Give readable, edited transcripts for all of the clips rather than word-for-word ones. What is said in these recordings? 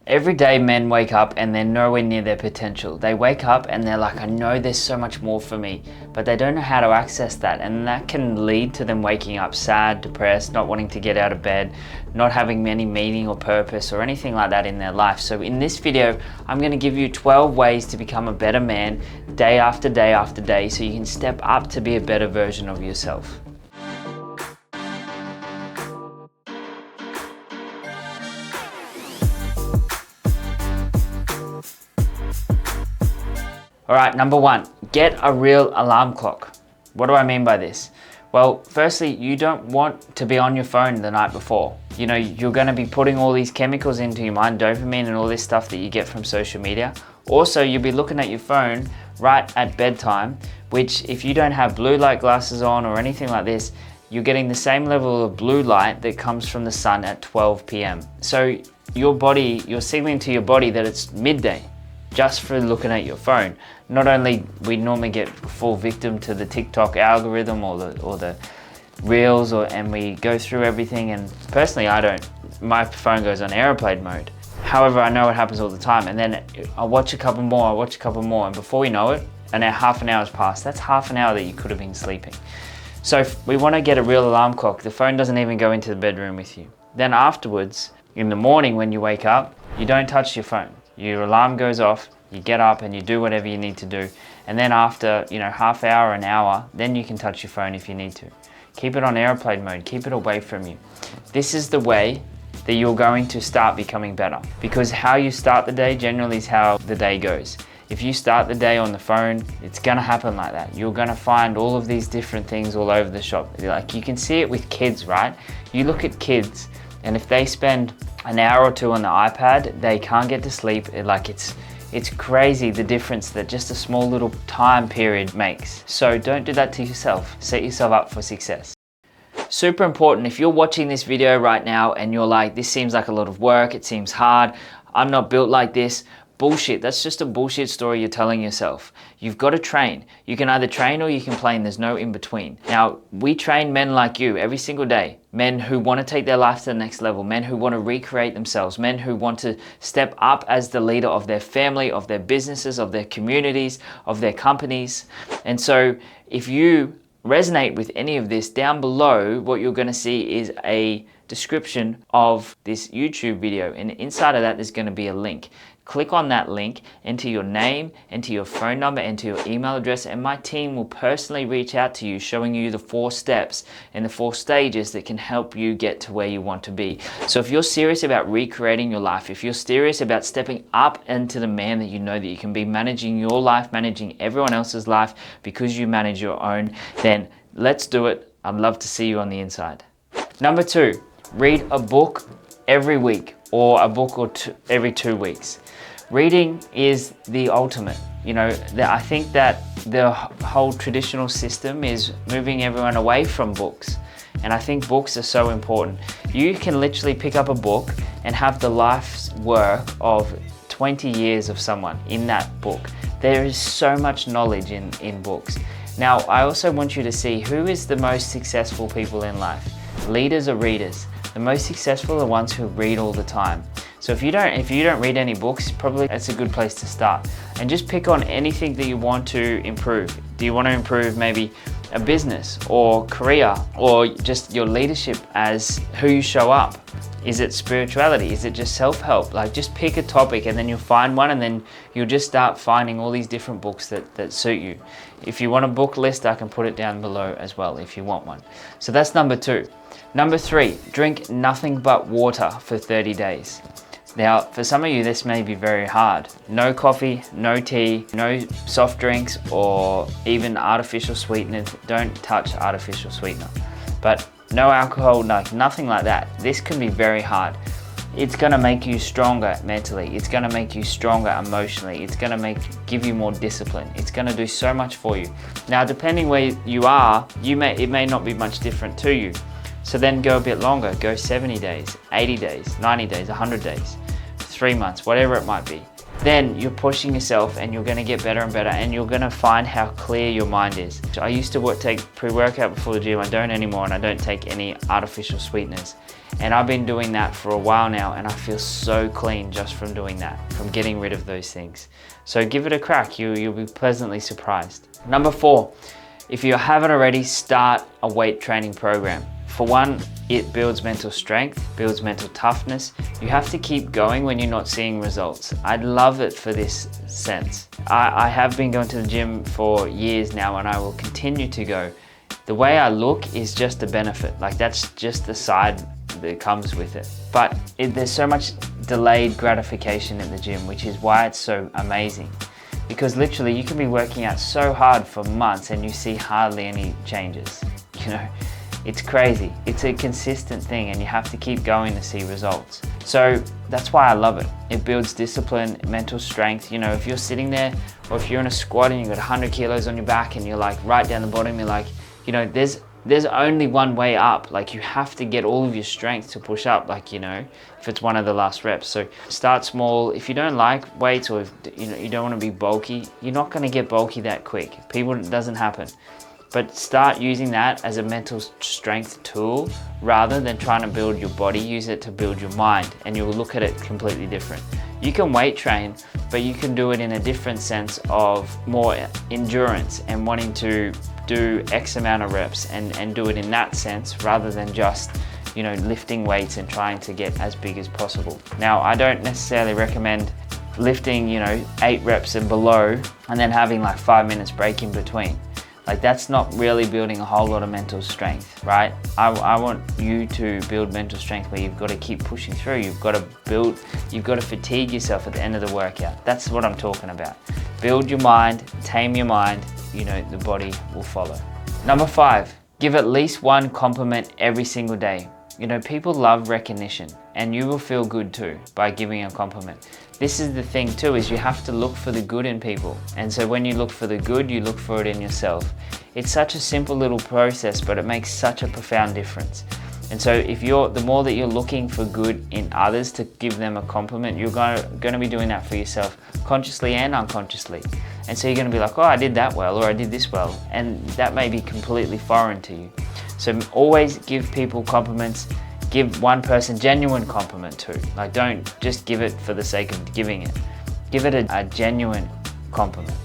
Every day men wake up and they're nowhere near their potential. They wake up and they're like, I know there's so much more for me, but they don't know how to access that. And that can lead to them waking up sad, depressed, not wanting to get out of bed, not having any meaning or purpose or anything like that in their life. So in this video, I'm going to give you 12 ways to become a better man day after day after day so you can step up to be a better version of yourself. All right, number one, get a real alarm clock. What do I mean by this? Well, firstly, you don't want to be on your phone the night before. You know, you're gonna be putting all these chemicals into your mind, dopamine and all this stuff that you get from social media. Also, you'll be looking at your phone right at bedtime, which if you don't have blue light glasses on or anything like this, you're getting the same level of blue light that comes from the sun at 12 p.m. So your body, you're signaling to your body that it's midday, just for looking at your phone. Not only we normally get full victim to the TikTok algorithm or the reels, and we go through everything, and personally I don't. My phone goes on airplane mode. However, I know it happens all the time, and then I'll watch a couple more, and before we know it, half an hour's passed. That's half an hour that you could have been sleeping. So we want to get a real alarm clock. The phone doesn't even go into the bedroom with you. Then afterwards, in the morning when you wake up, you don't touch your phone. Your alarm goes off, you get up and you do whatever you need to do. And then after, half hour, an hour, then you can touch your phone if you need to. Keep it on airplane mode, keep it away from you. This is the way that you're going to start becoming better. Because how you start the day generally is how the day goes. If you start the day on the phone, it's gonna happen like that. You're gonna find all of these different things all over the shop. Like you can see it with kids, right? You look at kids, and if they spend an hour or two on the iPad, they can't get to sleep. It's crazy the difference that just a small little time period makes. So don't do that to yourself. Set yourself up for success. Super important, if you're watching this video right now and you're like, this seems like a lot of work, it seems hard, I'm not built like this. Bullshit, that's just a bullshit story you're telling yourself. You've got to train. You can either train or you can play, and there's no in between. Now, we train men like you every single day. Men who want to take their life to the next level, men who want to recreate themselves, men who want to step up as the leader of their family, of their businesses, of their communities, of their companies. And so if you resonate with any of this, down below, what you're going to see is a description of this YouTube video, and inside of that there's going to be a link. Click on that link, enter your name, enter your phone number, enter your email address, and my team will personally reach out to you, showing you the 4 steps and the 4 stages that can help you get to where you want to be. So if you're serious about recreating your life, if you're serious about stepping up into the man that you know that you can be, managing your life, managing everyone else's life because you manage your own, then let's do it. I'd love to see you on the inside. Number 2, read a book every week, or a book or two every 2 weeks. Reading is the ultimate. I think that the whole traditional system is moving everyone away from books. And I think books are so important. You can literally pick up a book and have the life's work of 20 years of someone in that book. There is so much knowledge in books. Now, I also want you to see who is the most successful people in life. Leaders or readers? The most successful are the ones who read all the time. So if you don't read any books, probably that's a good place to start. And just pick on anything that you want to improve. Do you want to improve maybe a business or career, or just your leadership as who you show up? Is it spirituality? Is it just self-help? Like, just pick a topic and then you'll find one, and then you'll just start finding all these different books that suit you. If you want a book list, I can put it down below as well if you want one. So that's number 2. Number 3, drink nothing but water for 30 days. Now, for some of you, this may be very hard. No coffee, no tea, no soft drinks, or even artificial sweeteners. Don't touch artificial sweetener. But no alcohol, nothing like that. This can be very hard. It's gonna make you stronger mentally. It's gonna make you stronger emotionally. It's gonna give you more discipline. It's gonna do so much for you. Now, depending where you are, it may not be much different to you. So then go a bit longer. Go 70 days, 80 days, 90 days, 100 days, 3 months, whatever it might be. Then you're pushing yourself and you're gonna get better and better, and you're gonna find how clear your mind is. I used to take pre-workout before the gym. I don't anymore, and I don't take any artificial sweeteners. And I've been doing that for a while now, and I feel so clean just from doing that, from getting rid of those things. So give it a crack, you'll be pleasantly surprised. Number 4, if you haven't already, start a weight training program. For one, it builds mental strength, builds mental toughness. You have to keep going when you're not seeing results. I love it for this sense. I have been going to the gym for years now, and I will continue to go. The way I look is just a benefit. Like, that's just the side that comes with it. But there's so much delayed gratification at the gym, which is why it's so amazing. Because literally you can be working out so hard for months and you see hardly any changes. You know, it's crazy. It's a consistent thing, and you have to keep going to see results. So that's why I love it. It builds discipline, mental strength. You know, if you're sitting there, or if you're in a squat and you've got 100 kilos on your back and you're like right down the bottom, you're like, you know, there's only one way up. Like, you have to get all of your strength to push up, like, you know, if it's one of the last reps. So start small. If you don't like weights, or if, you know, you don't want to be bulky, you're not going to get bulky that quick. It doesn't happen. But start using that as a mental strength tool rather than trying to build your body. Use it to build your mind, and you'll look at it completely different. You can weight train, but you can do it in a different sense of more endurance and wanting to do X amount of reps and do it in that sense rather than just, you know, lifting weights and trying to get as big as possible. Now, I don't necessarily recommend lifting, you know, 8 reps and below and then having like 5 minutes break in between. Like, that's not really building a whole lot of mental strength, right? I want you to build mental strength where you've got to keep pushing through. You've got to fatigue yourself at the end of the workout. That's what I'm talking about. Build your mind, tame your mind, you know, the body will follow. Number 5, give at least one compliment every single day. You know, people love recognition, and you will feel good too by giving a compliment. This is the thing too, is you have to look for the good in people. And so when you look for the good, you look for it in yourself. It's such a simple little process, but it makes such a profound difference. And so the more that you're looking for good in others to give them a compliment, you're going to be doing that for yourself, consciously and unconsciously. And so you're going to be like, oh, I did that well, or I did this well. And that may be completely foreign to you. So always give people compliments. Give one person genuine compliment too. Like, don't just give it for the sake of giving it. Give it a genuine compliment.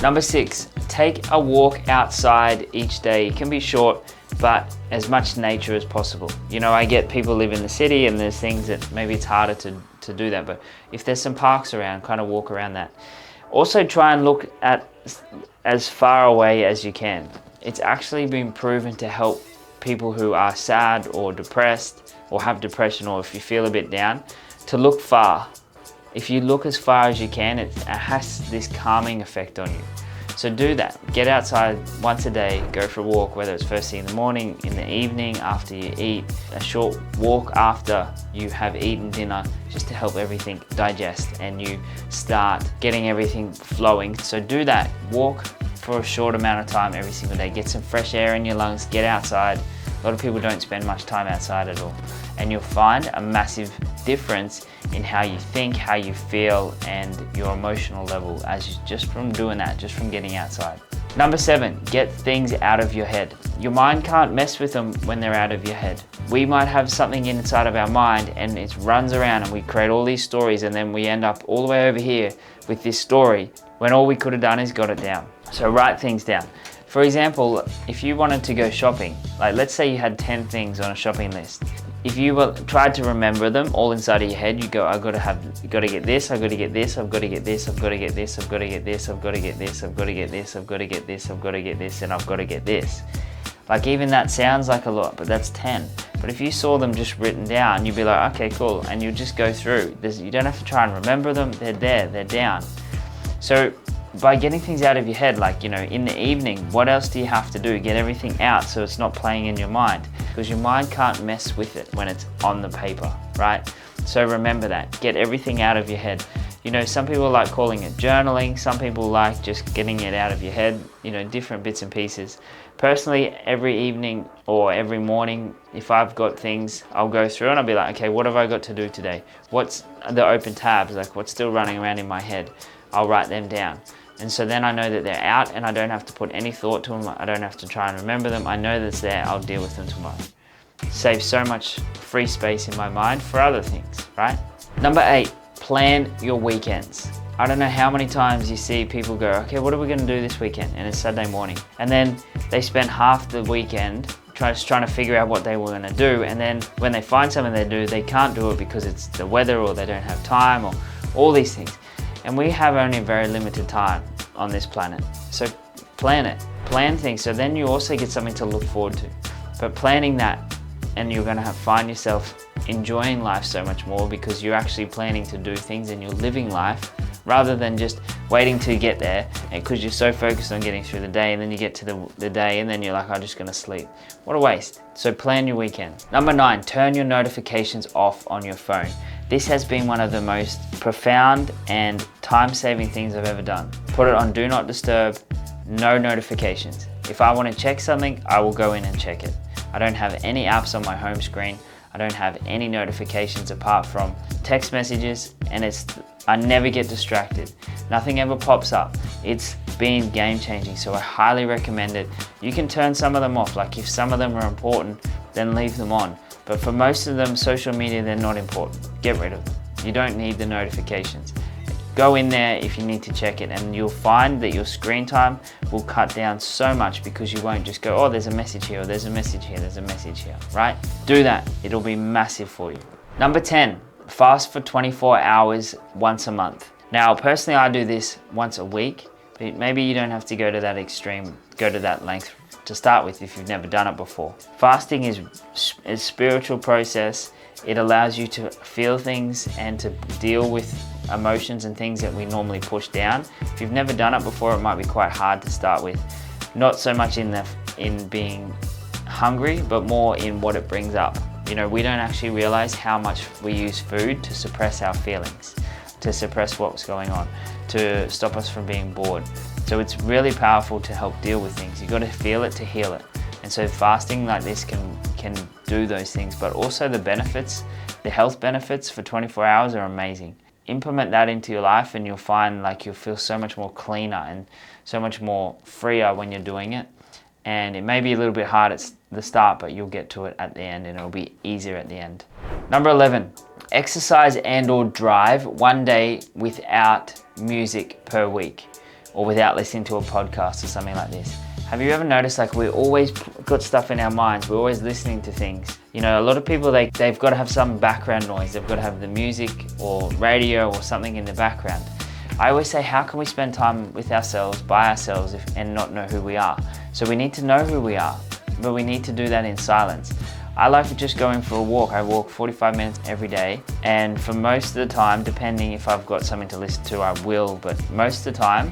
Number 6, take a walk outside each day. It can be short, but as much nature as possible. You know, I get people live in the city and there's things that maybe it's harder to do that, but if there's some parks around, kind of walk around that. Also try and look at as far away as you can. It's actually been proven to help people who are sad or depressed or have depression, or if you feel a bit down, to look far. If you look as far as you can, it has this calming effect on you. So do that. Get outside once a day, go for a walk, whether it's first thing in the morning, in the evening, after you eat, a short walk after you have eaten dinner, just to help everything digest and you start getting everything flowing. So do that. Walk for a short amount of time every single day. Get some fresh air in your lungs, get outside. A lot of people don't spend much time outside at all. And you'll find a massive difference in how you think, how you feel, and your emotional level just from doing that, just from getting outside. Number 7, get things out of your head. Your mind can't mess with them when they're out of your head. We might have something inside of our mind and it runs around and we create all these stories, and then we end up all the way over here with this story when all we could have done is got it down. So write things down. For example, if you wanted to go shopping, like let's say you had 10 things on a shopping list. If you tried to remember them all inside of your head, you go, you got to get this, I've got to get this, I've got to get this, I've got to get this, I've got to get this, I've got to get this, I've got to get this, I've got to get this, I've got to get this, and I've got to get this. Like, even that sounds like a lot, but that's 10. But if you saw them just written down, you'd be like, okay, cool, and you just go through. You don't have to try and remember them, they're there, they're down. So by getting things out of your head, like, you know, in the evening, what else do you have to do? Get everything out so it's not playing in your mind, because your mind can't mess with it when it's on the paper, right? So remember that. Get everything out of your head. You know, some people like calling it journaling. Some people like just getting it out of your head, you know, different bits and pieces. Personally, every evening or every morning, if I've got things, I'll go through and I'll be like, okay, what have I got to do today? What's the open tabs? Like, what's still running around in my head? I'll write them down. And so then I know that they're out and I don't have to put any thought to them. I don't have to try and remember them. I know that it's there. I'll deal with them tomorrow. save so much free space in my mind for other things, right? Number 8, plan your weekends. I don't know how many times you see people go, okay, what are we gonna do this weekend? And it's Saturday morning. And then they spend half the weekend trying to figure out what they were gonna do. And then when they find something they do, they can't do it because it's the weather or they don't have time or all these things. And we have only a very limited time on this planet. So plan it, plan things. So then you also get something to look forward to. But planning that, and you're gonna find yourself enjoying life so much more because you're actually planning to do things and you're living life rather than just waiting to get there because you're so focused on getting through the day, and then you get to the day and then you're like, I'm just gonna sleep. What a waste. So plan your weekends. Number 9, turn your notifications off on your phone. This has been one of the most profound and time-saving things I've ever done. Put it on Do Not Disturb, no notifications. If I want to check something, I will go in and check it. I don't have any apps on my home screen. I don't have any notifications apart from text messages, and I never get distracted. Nothing ever pops up. It's been game changing, so I highly recommend it. You can turn some of them off, like if some of them are important, then leave them on. But for most of them, social media, they're not important. Get rid of them. You don't need the notifications. Go in there if you need to check it, and you'll find that your screen time will cut down so much because you won't just go, oh, there's a message here, or there's a message here, there's a message here, right? Do that, it'll be massive for you. Number 10, fast for 24 hours once a month. Now, personally, I do this once a week, but maybe you don't have to go to that extreme, go to that length to start with if you've never done it before. Fasting is a spiritual process. It allows you to feel things and to deal with emotions and things that we normally push down. If you've never done it before, it might be quite hard to start with. Not so much in being hungry, but more in what it brings up. You know, we don't actually realize how much we use food to suppress our feelings, to suppress what's going on, to stop us from being bored. So it's really powerful to help deal with things. You've got to feel it to heal it. And so fasting like this can do those things, but also the benefits, the health benefits for 24 hours are amazing. Implement that into your life and you'll find like you'll feel so much more cleaner and so much more freer when you're doing it. And it may be a little bit hard at the start, but you'll get to it at the end and it'll be easier at the end. Number 11, exercise and or drive one day without music per week or without listening to a podcast or something like this. Have you ever noticed like we always got stuff in our minds, we're always listening to things. You know, a lot of people, they've got to have some background noise. They've got to have the music or radio or something in the background. I always say, how can we spend time with ourselves, by ourselves, and not know who we are? So we need to know who we are, but we need to do that in silence. I like just going for a walk. I walk 45 minutes every day, and for most of the time, depending if I've got something to listen to, I will, but most of the time,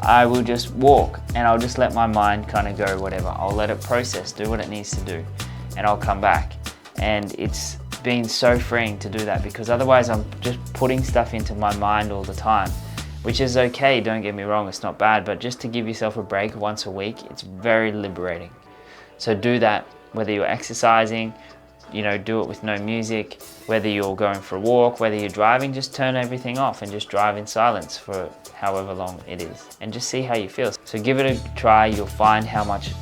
I will just walk and I'll just let my mind kind of go whatever. I'll let it process, do what it needs to do, and I'll come back. And it's been so freeing to do that because otherwise I'm just putting stuff into my mind all the time, which is okay, don't get me wrong, it's not bad, but just to give yourself a break once a week, it's very liberating. So do that, whether you're exercising, you know, do it with no music, whether you're going for a walk, whether you're driving, just turn everything off and just drive in silence for however long it is and just see how you feel. So give it a try, you'll find how much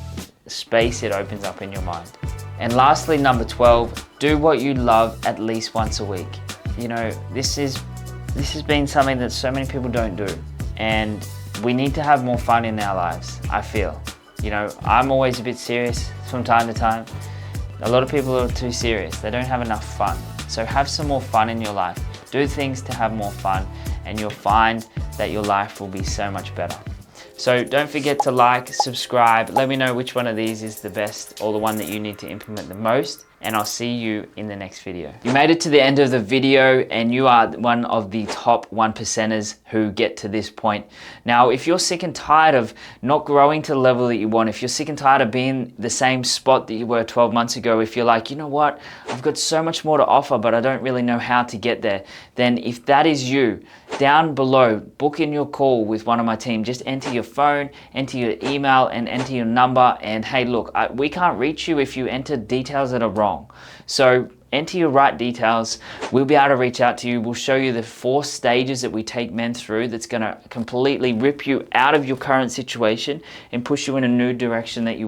space it opens up in your mind. And lastly, number 12, do what you love at least once a week. You know, this has been something that so many people don't do, and we need to have more fun in our lives, I feel. You know, I'm always a bit serious from time to time. A lot of people are too serious. They don't have enough fun. So have some more fun in your life. Do things to have more fun, and you'll find that your life will be so much better. So don't forget to like, subscribe. Let me know which one of these is the best or the one that you need to implement the most. And I'll see you in the next video. You made it to the end of the video and you are one of the top 1%ers who get to this point. Now, if you're sick and tired of not growing to the level that you want, if you're sick and tired of being the same spot that you were 12 months ago, if you're like, you know what, I've got so much more to offer, but I don't really know how to get there, then if that is you, down below, book in your call with one of my team. Just enter your phone, enter your email, and enter your number. And hey, look, we can't reach you if you enter details that are wrong. So enter your right details. We'll be able to reach out to you. We'll show you the 4 stages that we take men through that's going to completely rip you out of your current situation and push you in a new direction that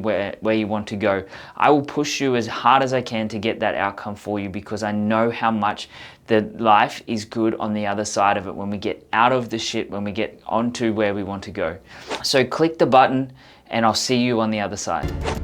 where you want to go. I will push you as hard as I can to get that outcome for you, because I know how much the life is good on the other side of it when we get out of the shit, when we get onto where we want to go. So click the button and I'll see you on the other side.